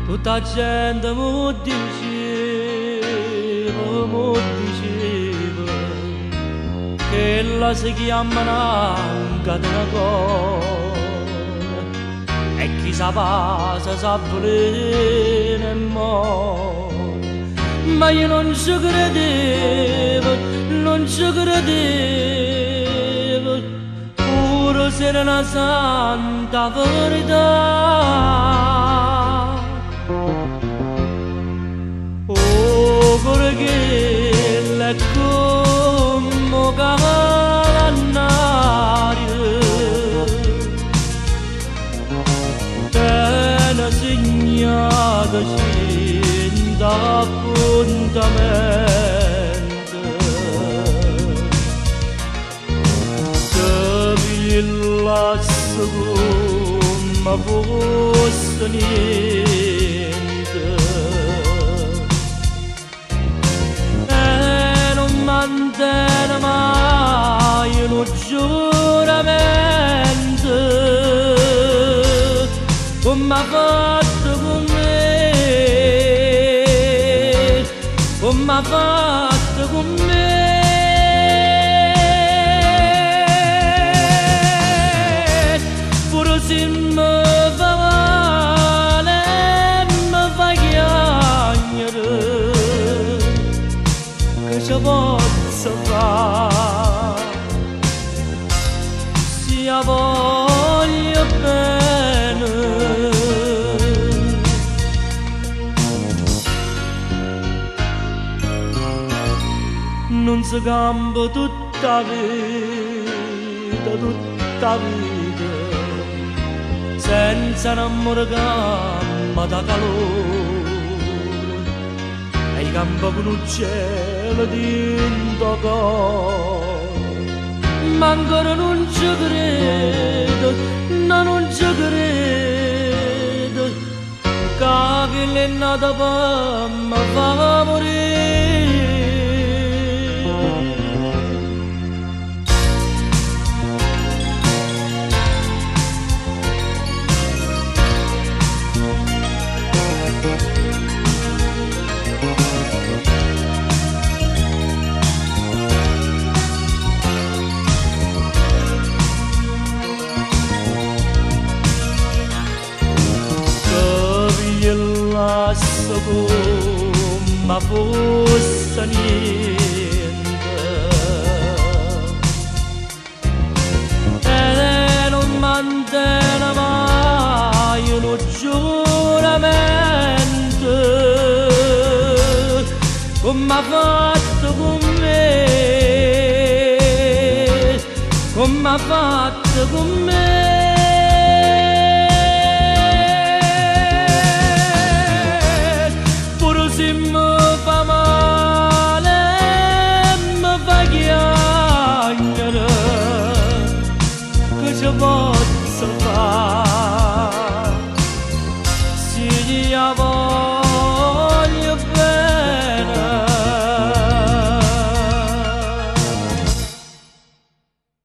tutta gente mi diceva che la si chiama una catenacora e chi sa passa sa volere ma io non ci credevo, non ci credevo, pure se era una santa verità. Oh, perché è come cavallannario, pena segnata cinta appuntamento, te pillasse come fosse niente e non mantiene mai un giuramento come ha fatto con me, come ha fatto con me. Pure se mi fa male, mi fa chiagnere, che ci posso fare, se la voglio bene. Non si cambia tutta vita, senza un amore campa da calore, e campa con un cielo dentro cuore. Ma ancora non ci credo, no, non ci credo, che l'è nata per me fa morire. Come fosse niente e non mantiene mai un giuramento come ha fatto con me, come ha fatto con me. Se mi fa male, mi fa chiagnere, che ci vuole.